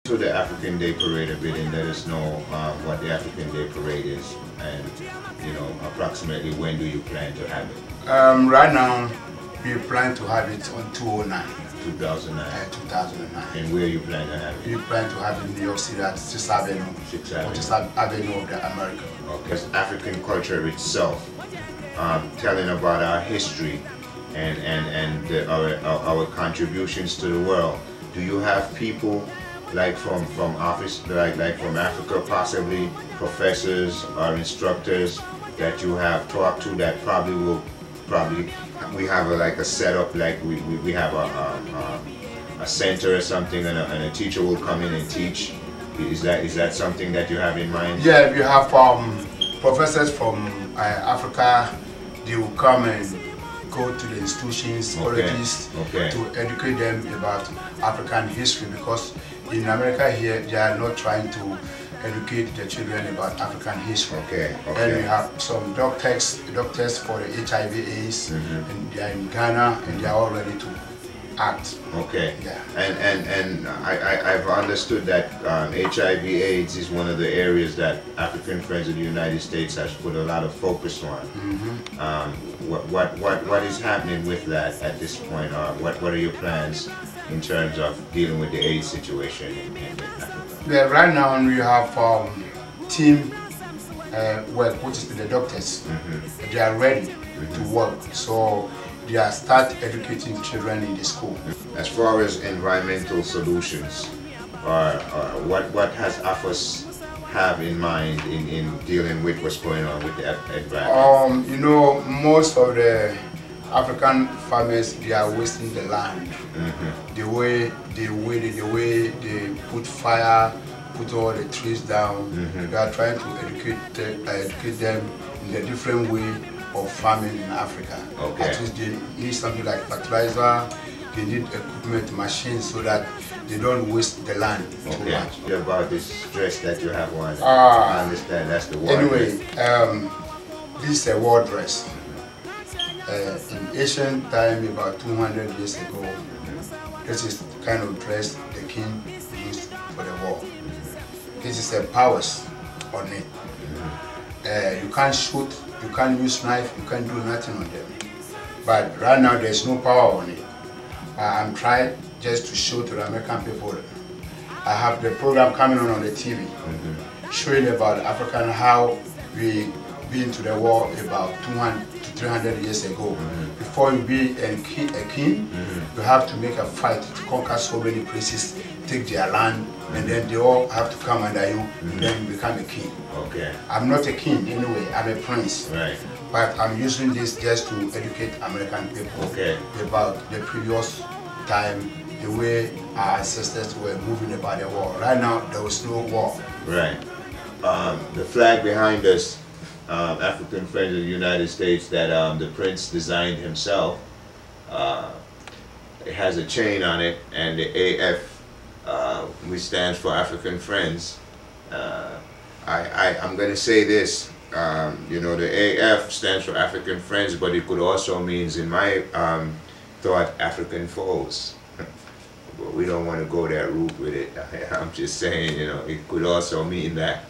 To the African Day Parade a bit and let us know what the African Day Parade is and, you know, approximately when do you plan to have it? Right now, we plan to have it on 2009. 2009. 2009. And where you plan to have it? We plan to have it in New York City at 6th Avenue. 6th Avenue. 6th Avenue of the America. Okay. African culture itself, telling about our history and our contributions to the world. Do you have people like from office, like from Africa, possibly professors or instructors that you have talked to that probably we have like a setup, like we have a center or something, and a teacher will come in and teach. Is that something that you have in mind? Yeah, we have professors from Africa. They will come and go to the institutions, colleges, to educate them about African history, because in America here they are not trying to educate the children about African history. And we have some doctors for the HIV/AIDS, and they are in Ghana and they are all ready to act. Yeah. And I've understood that HIV/AIDS is one of the areas that African Friends of the United States has put a lot of focus on. What is happening with that at this point? What are your plans in terms of dealing with the AIDS situation in Africa? Yeah, right now we have team work, which is the doctors. They are ready to work, so they are start educating children in the school. As far as environmental solutions, what has AFOS have in mind in dealing with what's going on with the environment? You know, most of the African farmers, they are wasting the land. The way they put fire, put all the trees down. They are trying to educate them in a different way of farming in Africa. At least they need something like fertilizer, they need equipment, machines, so that they don't waste the land too much. About this stress that you have on, I understand, that's the word. Anyway, this is a war dress. In ancient time, about 200 years ago, this is the kind of dress the king used for the war. This is a powers on it. You can't shoot, you can't use knife, you can't do nothing on them. But right now there's no power on it. I'm trying just to show to the American people. I have the program coming on the TV, showing about African, how we been to the war about 200 to 300 years ago. Before you be a king, you have to make a fight to conquer so many places, take their land, and then they all have to come under you, and then you become a king. I'm not a king anyway, I'm a prince. But I'm using this just to educate American people about the previous time, the way our ancestors were moving about the war. Right now, there was no war. The flag behind us, African Friends of the United States, that the Prince designed himself, it has a chain on it, and the AF, which stands for African Friends. I'm going to say this, you know, the AF stands for African Friends, but it could also mean, in my thought, African foes. But we don't want to go that route with it. I'm just saying, you know, it could also mean that.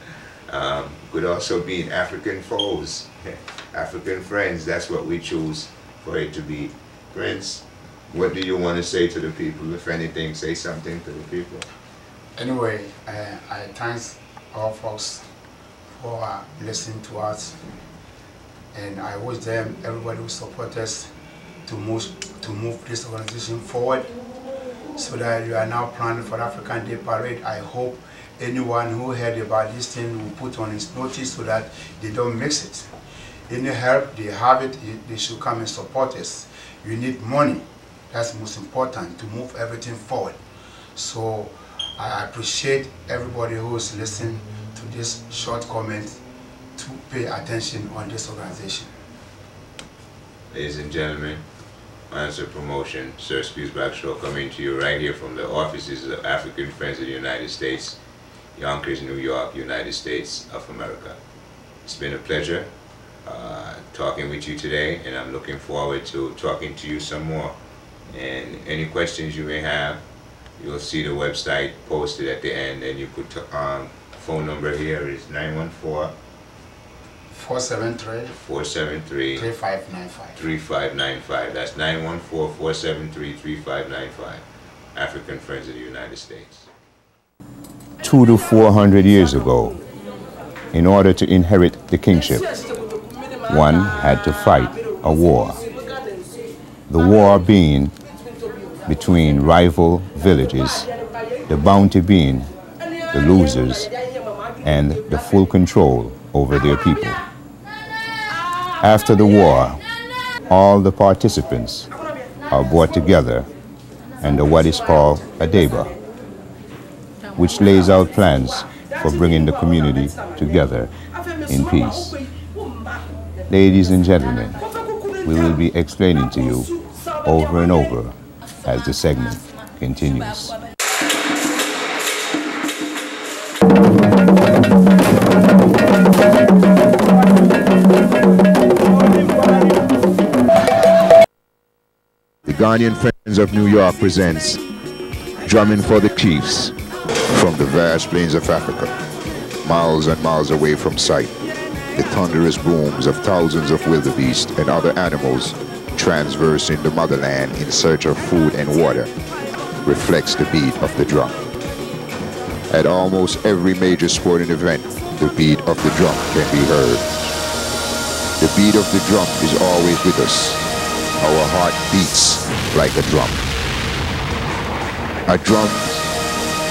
Could also mean African foes, African friends. That's what we choose for it to be. Prince, what do you want to say to the people? If anything, say something to the people. Anyway, I thank all folks for listening to us, and I wish them, everybody who support us, to move this organization forward, so that you are now planning for African Day Parade. I hope anyone who heard about this thing will put on his notice so that they don't mix it. Any help they have it, they should come and support us. You need money. That's most important to move everything forward. So I appreciate everybody who is listening to this short comment to pay attention on this organization. Ladies and gentlemen, Answer Promotion, Sir Squeezebox Show, coming to you right here from the offices of African Friends of the United States, Yonkers, New York, United States of America. It's been a pleasure talking with you today, and I'm looking forward to talking to you some more. And any questions you may have, You'll see the website posted at the end, and you put phone number here is 914 473 473 3595. 3595. That's 914 473 3595. African Friends of the United States. 200 to 400 years ago, in order to inherit the kingship, one had to fight a war. The war being between rival villages, the bounty being the losers, and the full control over their people. After the war, all the participants are brought together under what is called a deba, which lays out plans for bringing the community together in peace. Ladies and gentlemen, we will be explaining to you over and over as the segment continues. The Ghanaian Friends of New York presents Drumming for the Chiefs from the vast plains of Africa, miles and miles away from sight. The thunderous booms of thousands of wildebeest and other animals transversing the motherland in search of food and water reflects the beat of the drum. At almost every major sporting event, the beat of the drum can be heard. The beat of the drum is always with us. Our heart beats like a drum. A drum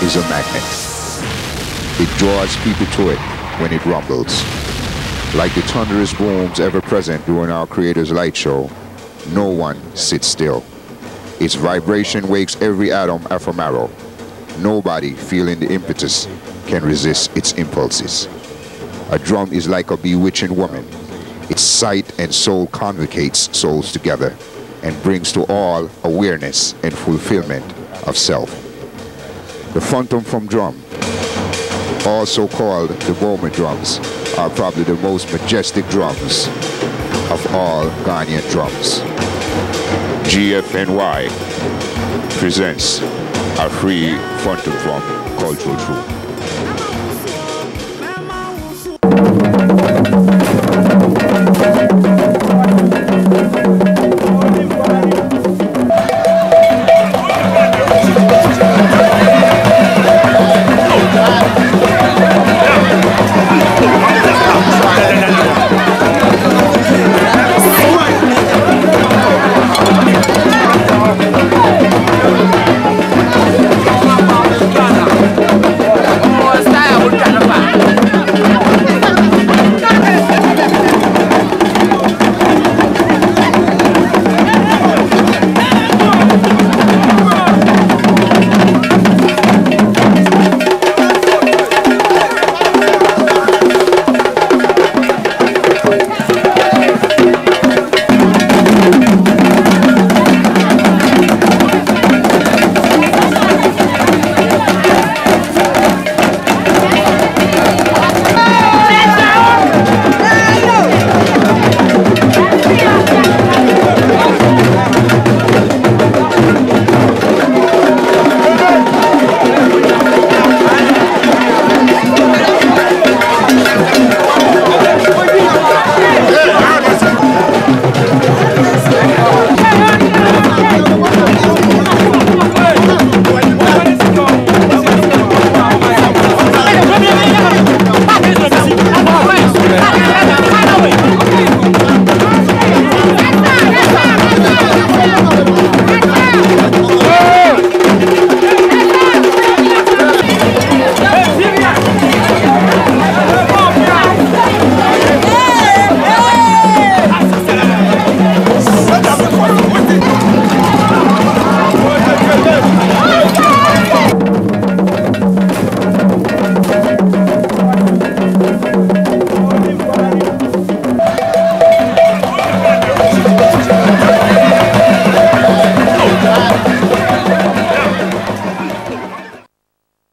is a magnet. It draws people to it when it rumbles. Like the thunderous booms ever present during our Creator's light show, no one sits still. Its vibration wakes every atom ephemeral. Nobody feeling the impetus can resist its impulses. A drum is like a bewitching woman. Its sight and soul convocates souls together and brings to all awareness and fulfillment of self. The Fontomfrom drum, also called the Bowman drums, are probably the most majestic drums of all Ghanaian drums. GFNY presents Afriyie Fontomfrom Cultural Troupe.